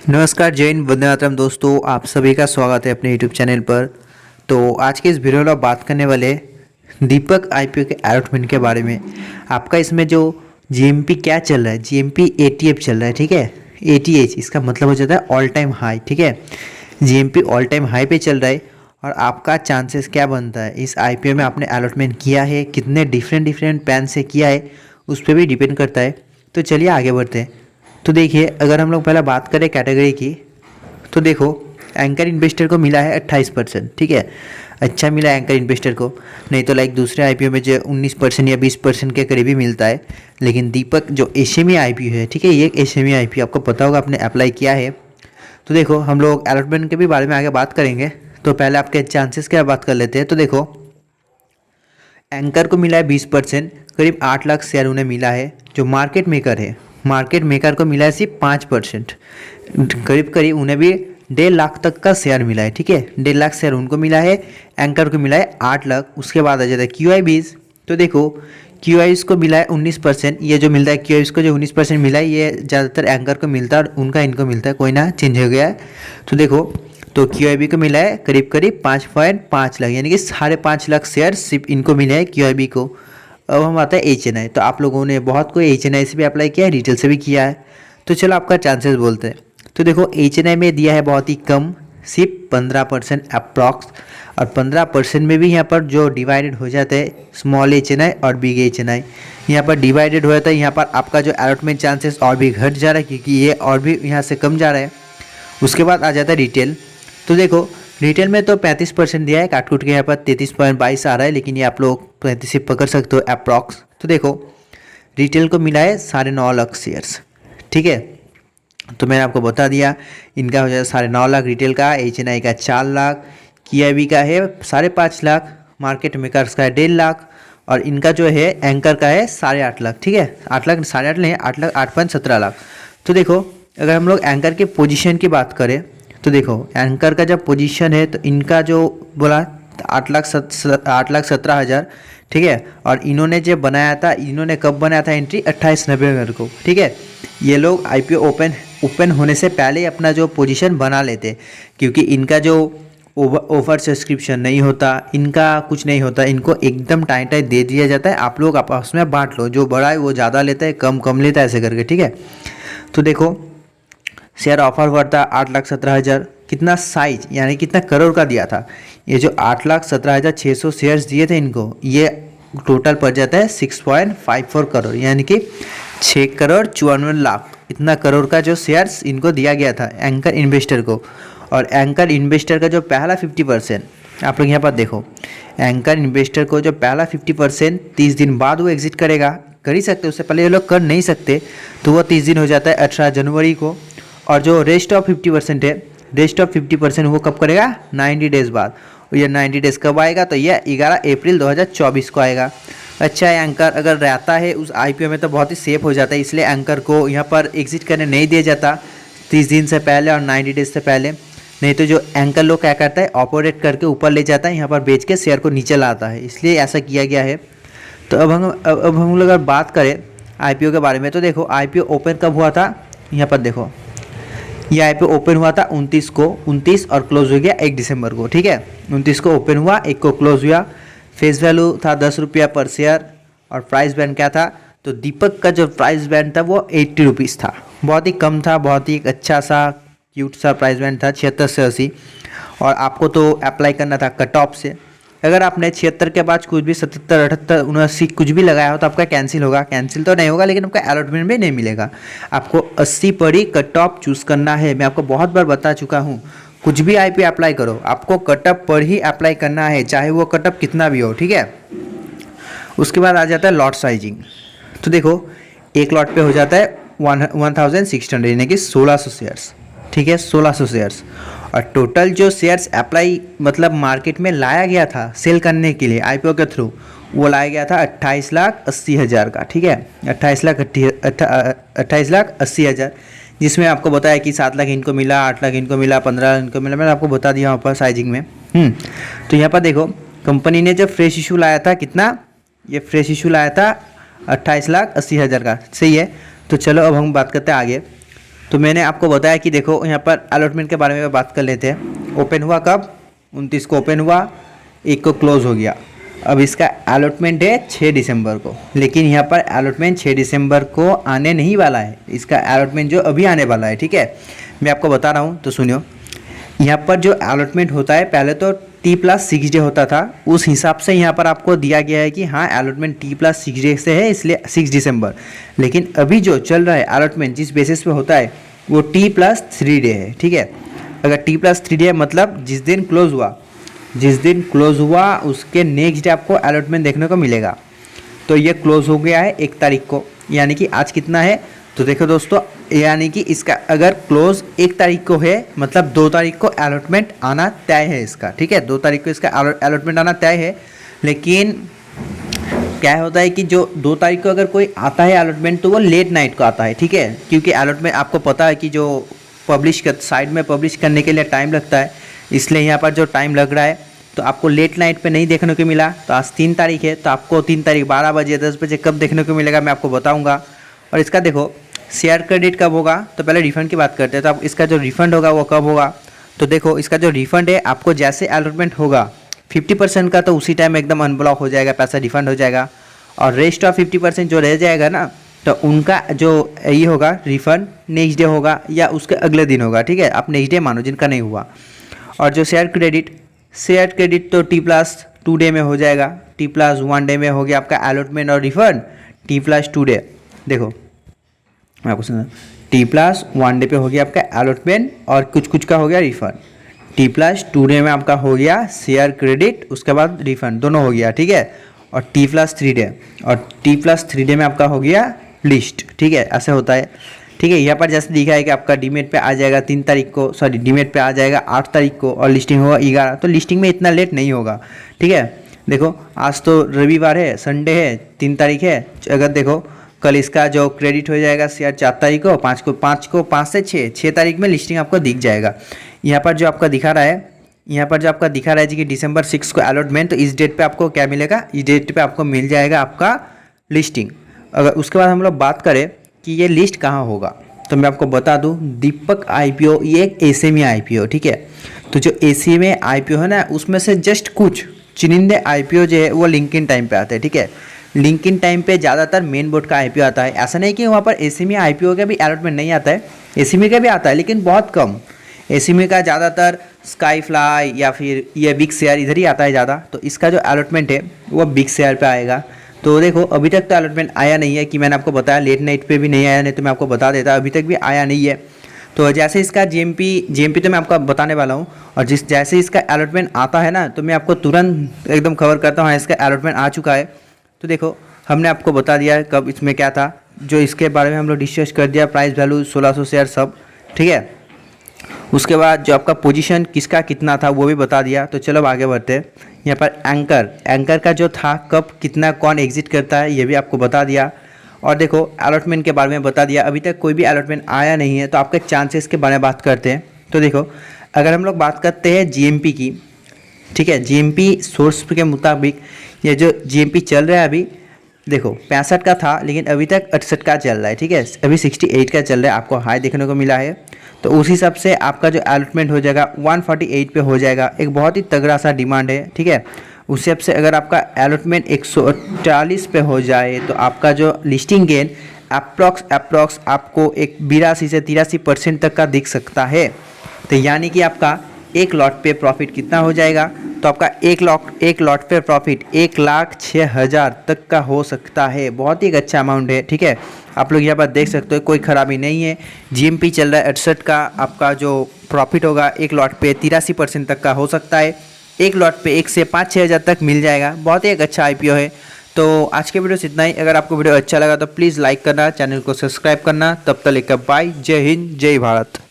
नमस्कार, जय हिंद, वंदे मातरम। दोस्तों, आप सभी का स्वागत है अपने यूट्यूब चैनल पर। तो आज के इस वीडियो में बात करने वाले दीपक आईपीओ के अलॉटमेंट के बारे में। आपका इसमें जो जीएमपी क्या चल रहा है, जीएमपी एटीएफ चल रहा है, ठीक है। एटीएच इसका मतलब हो जाता है ऑल टाइम हाई, ठीक है। जीएमपी ऑल टाइम हाई पे चल रहा है और आपका चांसेस क्या बनता है, इस आईपीओ में आपने अलॉटमेंट किया है, कितने डिफरेंट पैन से किया है, उस पर भी डिपेंड करता है। तो चलिए आगे बढ़ते हैं। तो देखिए, अगर हम लोग पहले बात करें कैटेगरी की, तो देखो एंकर इन्वेस्टर को मिला है 28%, ठीक है। अच्छा मिला है एंकर इन्वेस्टर को, नहीं तो लाइक दूसरे आईपीओ में जो 19% या 20% के करीब ही मिलता है। लेकिन दीपक जो एसएमई आईपीओ है, ठीक है, ये एसएमई आईपीओ आपको पता होगा, आपने अप्लाई किया है। तो देखो हम लोग अलॉटमेंट के भी बारे में आगे बात करेंगे, तो पहले आपके चांसेस क्या बात कर लेते हैं। तो देखो एंकर को मिला है 20%, करीब 8 लाख शेयर उन्हें मिला है। जो मार्केट मेकर है, मार्केट मेकर को मिला है सिर्फ 5%, करीब उन्हें भी 1.5 लाख तक का शेयर मिला है, ठीक है। 1.5 लाख शेयर उनको मिला है, एंकर को मिला है 8 लाख। उसके बाद आ जाता है क्यूआईबीज। तो देखो क्यूआईबीज को मिला है 19%। ये जो मिलता है क्यूआईबीज को, जो 19% मिला है, ये ज़्यादातर एंकर को मिलता है और उनका इनको मिलता है, कोई ना चेंज हो गया है। तो देखो तो क्यूआईबी को मिला है करीब 5.5 लाख, यानी कि 5.5 लाख शेयर सिर्फ इनको मिले हैं क्यूआईबी को। अब हम आता है एचएनआई। तो आप लोगों ने बहुत कोई एचएनआई से भी अप्लाई किया है, रिटेल से भी किया है। तो चलो आपका चांसेस बोलते हैं। तो देखो एचएनआई में दिया है बहुत ही कम, सिर्फ 15% अप्रॉक्स। और 15% में भी यहाँ पर जो डिवाइडेड हो जाते हैं स्मॉल एचएनआई और बिग एचएनआई, यहाँ पर डिवाइडेड हो जाता है। यहाँ पर आपका जो अलॉटमेंट चांसेस और भी घट जा रहा है, क्योंकि ये और भी यहाँ से कम जा रहा है। उसके बाद आ जाता है रिटेल। तो देखो रिटेल में तो 35% दिया है, काटकूट के यहाँ पर 33.22 आ रहा है, लेकिन ये आप लोग 35 से पकड़ सकते हो अप्रॉक्स। तो देखो रिटेल को मिला है 9.5 लाख शेयर्स, ठीक है। तो मैंने आपको बता दिया, इनका हो जाएगा 9.5 लाख रिटेल का, एचएनआई का 4 लाख, क्यूआईबी का है 5.5 लाख, मार्केट मेकर्स का है 1.5 लाख, और इनका जो है एंकर का है 8.5 लाख, ठीक है। 8 लाख 8.5 नहीं, 8 लाख 8.17 लाख। तो देखो अगर हम लोग एंकर के पोजीशन की बात करें, तो देखो एंकर का जब पोजीशन है, तो इनका जो बोला 8,17,000, ठीक है। और इन्होंने जो बनाया था, इन्होंने कब बनाया था एंट्री, 28 नवंबर को, ठीक है। ये लोग आईपीओ ओपन होने से पहले ही अपना जो पोजीशन बना लेते, क्योंकि इनका जो ओवर सब्सक्रिप्शन नहीं होता, इनका कुछ नहीं होता, इनको एकदम टाइट दे दिया जाता है, आप लोग आपस में बांट लो, जो बड़ा है वो ज़्यादा लेता है, कम लेता है, ऐसे करके, ठीक है। तो देखो शेयर ऑफर हुआ था 8,17,000, कितना साइज यानी कितना करोड़ का दिया था। ये जो 8,17,600 शेयर्स दिए थे इनको, ये टोटल पड़ जाता है 6.54 करोड़, यानी कि 6,54,00,000, इतना करोड़ का जो शेयर्स इनको दिया गया था एंकर इन्वेस्टर को। और एंकर इन्वेस्टर का जो पहला 50%, आप लोग यहाँ पर देखो, एंकर इन्वेस्टर को जो पहला 50% 30 दिन बाद वो एग्जिट करेगा, कर ही सकते, उससे पहले ये लोग कर नहीं सकते। तो वो 30 दिन हो जाता है 18 जनवरी को। और जो रेस्ट ऑफ 50% है, रेस्ट ऑफ 50% वो कब करेगा, 90 डेज़ बाद। और ये 90 डेज़ कब आएगा, तो ये 11 अप्रैल 2024 को आएगा। अच्छा है, एंकर अगर रहता है उस आईपीओ में तो बहुत ही सेफ हो जाता है, इसलिए एंकर को यहाँ पर एग्जिट करने नहीं दिया जाता 30 दिन से पहले और 90 डेज़ से पहले। नहीं तो जो एंकर लोग क्या करता है, ऑपरेट करके ऊपर ले जाता है, यहाँ पर बेच के शेयर को नीचे लाता है, इसलिए ऐसा किया गया है। तो अब हम लोग अगर बात करें आईपीओ के बारे में, तो देखो आईपीओ ओपन कब हुआ था, यहाँ पर देखो ये आईपीओ ओपन हुआ था 29 और क्लोज हो गया 1 दिसंबर को, ठीक है। 29 को ओपन हुआ, 1 को क्लोज हुआ। फेस वैल्यू था 10 रुपया पर शेयर, और प्राइस बैंड क्या था, तो दीपक का जो प्राइस बैंड था वो 80 रुपीज़ था, बहुत ही कम था, बहुत ही अच्छा सा क्यूट सा प्राइस बैंड था, 76 से 80। और आपको तो अप्लाई करना था कट ऑफ से। अगर आपने 76 के बाद कुछ भी 77, 78, 79 कुछ भी लगाया हो तो आपका कैंसिल होगा, कैंसिल तो नहीं होगा, लेकिन आपका अलॉटमेंट भी नहीं मिलेगा। आपको 80 पर ही कट ऑफ चूज़ करना है। मैं आपको बहुत बार बता चुका हूँ, कुछ भी आईपीओ अप्लाई करो, आपको कट ऑफ पर ही अप्लाई करना है, चाहे वो कट ऑफ कितना भी हो, ठीक है। उसके बाद आ जाता है लॉट साइजिंग। तो देखो एक लॉट पे हो जाता है 1600, यानी कि 1600 शेयर्स, ठीक है, 1600 शेयर्स। और टोटल जो शेयर्स अप्लाई मतलब मार्केट में लाया गया था सेल करने के लिए आईपीओ के थ्रू, वो लाया गया था 28,80,000 का, ठीक है। 28,80,000, जिसमें आपको बताया कि 7 लाख इनको मिला, 8 लाख इनको मिला, 15 लाख इनको मिला, मैंने आपको बता दिया वहाँ पर साइजिंग में। तो यहाँ पर देखो कंपनी ने जब फ्रेश इशू लाया था, कितना, ये फ्रेश इशू लाया था 28,80,000 का, सही है। तो चलो अब हम बात करते हैं आगे। तो तो मैंने आपको बताया कि देखो यहाँ पर अलॉटमेंट के बारे में बात कर लेते हैं। ओपन हुआ कब? 29 को ओपन हुआ, 1 को क्लोज हो गया। अब इसका अलॉटमेंट है 6 दिसंबर को, लेकिन यहाँ पर अलॉटमेंट 6 दिसंबर को आने नहीं वाला है। इसका अलॉटमेंट जो अभी आने वाला है, ठीक है, मैं आपको बता रहा हूँ तो सुनियो। यहाँ पर जो अलॉटमेंट होता है पहले तो T+6 डे होता था, उस हिसाब से यहाँ पर आपको दिया गया है कि हाँ अलॉटमेंट T+6 डे से है, इसलिए 6 दिसंबर। लेकिन अभी जो चल रहा है अलॉटमेंट जिस बेसिस पे होता है वो T+3 डे है, ठीक है। अगर T+3 डे मतलब जिस दिन क्लोज हुआ उसके नेक्स्ट डे आपको अलॉटमेंट देखने को मिलेगा। तो ये क्लोज हो गया है 1 तारीख को, यानी कि आज कितना है तो देखो दोस्तों, यानी कि इसका अगर क्लोज 1 तारीख को है मतलब 2 तारीख को अलॉटमेंट आना तय है इसका, ठीक है। 2 तारीख को इसका अलॉटमेंट आना तय है। लेकिन क्या होता है कि जो 2 तारीख को अगर कोई आता है अलॉटमेंट तो वो लेट नाइट को आता है, ठीक है, क्योंकि अलॉटमेंट आपको पता है कि जो साइड में पब्लिश करने के लिए टाइम लगता है, इसलिए यहाँ पर जो टाइम लग रहा है तो आपको लेट नाइट पे नहीं देखने को मिला। तो आज 3 तारीख है, तो आपको 3 तारीख 12 बजे 10 बजे कब देखने को मिलेगा मैं आपको बताऊँगा। और इसका देखो शेयर क्रेडिट कब होगा, तो पहले रिफ़ंड की बात करते हैं। तो आप इसका जो रिफ़ंड होगा वो कब होगा, तो देखो इसका जो रिफ़ंड है आपको जैसे अलॉटमेंट होगा 50% का तो उसी टाइम एकदम अनब्लॉक हो जाएगा, पैसा रिफ़ंड हो जाएगा। और रेस्ट ऑफ 50% जो रह जाएगा ना, तो उनका जो ये होगा रिफ़ंड नेक्स्ट डे होगा या उसके अगले दिन होगा, ठीक है। आप नेक्स्ट डे मानो जिनका नहीं हुआ। और जो शेयर क्रेडिट तो T+2 डे में हो जाएगा, T+1 डे में हो गया आपका अलॉटमेंट और रिफ़ंड, T+2 डे देखो मैं आपको सुना, T+1 डे पे हो गया आपका अलॉटमेंट और कुछ का हो गया रिफ़ंड। T+2 डे में आपका हो गया शेयर क्रेडिट, उसके बाद रिफ़ंड दोनों हो गया, ठीक है। और T+3 डे में आपका हो गया लिस्ट, ठीक है, ऐसे होता है, ठीक है। यहाँ पर जैसे दिखा है कि आपका डीमेट पे आ जाएगा 3 तारीख को, डीमेट पे आ जाएगा 8 तारीख को और लिस्टिंग होगा 11। तो लिस्टिंग में इतना लेट नहीं होगा, ठीक है। देखो आज तो रविवार है, संडे है, 3 तारीख है। अगर देखो कल इसका जो क्रेडिट हो जाएगा शेयर 4 तारीख को, 5 से 6 तारीख में लिस्टिंग आपको दिख जाएगा। यहाँ पर जो आपका दिखा रहा है जी कि December 6 को अलॉटमेंट, तो इस डेट पे आपको क्या मिलेगा, इस डेट पे आपको मिल जाएगा आपका लिस्टिंग। अगर उसके बाद हम लोग बात करें कि ये लिस्ट कहाँ होगा, तो मैं आपको बता दूं दीपक IPO ये एक एसएमई IPO, ठीक है। तो जो एसएमई IPO है ना, उसमें से जस्ट कुछ चुनिंदे IPO जो है वो लिंकिन टाइम पे आते हैं, ठीक है। लिंकिन टाइम पे ज़्यादातर मेन बोर्ड का IPO आता है। ऐसा नहीं कि वहाँ पर एसएमई IPO का भी अलॉटमेंट नहीं आता है, एसएमई का भी आता है लेकिन बहुत कम। एसएमई का ज़्यादातर स्काई फ्लाई या फिर ये बिग शेयर इधर ही आता है ज़्यादा। तो इसका जो अलॉटमेंट है वो बिग शेयर पे आएगा। तो देखो अभी तक तो अलॉटमेंट आया नहीं है, कि मैंने आपको बताया लेट नाइट पे भी नहीं आया, नहीं तो मैं आपको बता देता, अभी तक भी आया नहीं है। तो जैसे इसका GMP तो मैं आपको बताने वाला हूँ, और जैसे इसका अलॉटमेंट आता है ना तो मैं आपको तुरंत एकदम खबर करता हूँ हाँ इसका अलॉटमेंट आ चुका है। तो देखो हमने आपको बता दिया है कब इसमें क्या था, जो इसके बारे में हम लोग डिस्कस कर दिया, प्राइस वैल्यू 1600 शेयर सब, ठीक है। उसके बाद जो आपका पोजीशन किसका कितना था वो भी बता दिया। तो चलो आगे बढ़ते हैं। यहाँ पर एंकर का जो था कब कितना कौन एग्जिट करता है ये भी आपको बता दिया। और देखो अलॉटमेंट के बारे में बता दिया। अभी तक कोई भी अलॉटमेंट आया नहीं है, तो आपके चांसेस के बारे में बात करते हैं। तो देखो अगर हम लोग बात करते हैं GMP की, ठीक है, GMP सोर्स के मुताबिक ये जो GMP चल रहा है अभी देखो 65 का था, लेकिन अभी तक 68 का चल रहा है, ठीक है, अभी 68 का चल रहा है, आपको हाई देखने को मिला है। तो उस हिसाब से आपका जो अलॉटमेंट हो जाएगा 148 पे हो जाएगा। एक बहुत ही तगड़ा सा डिमांड है, ठीक है। उस हिसाब से अगर आपका अलॉटमेंट 148 पे हो जाए तो आपका जो लिस्टिंग गेन अप्रॉक्स आपको एक 82 से 83% तक का दिख सकता है। तो यानी कि आपका एक लॉट पे प्रॉफिट कितना हो जाएगा, तो आपका एक लॉट पे प्रॉफिट 1,06,000 तक का हो सकता है। बहुत ही एक अच्छा अमाउंट है, ठीक है। आप लोग यहाँ पर देख सकते हो कोई ख़राबी नहीं है। GMP चल रहा है 68 का, आपका जो प्रॉफिट होगा एक लॉट पे 83% तक का हो सकता है। एक लॉट पे 1 से 5-6 हज़ार तक मिल जाएगा। बहुत ही एक अच्छा IPO है। तो आज के वीडियो से इतना ही। अगर आपको वीडियो अच्छा लगा तो प्लीज़ लाइक करना, चैनल को सब्सक्राइब करना। तब तक लेकर बाय, जय हिंद, जय भारत।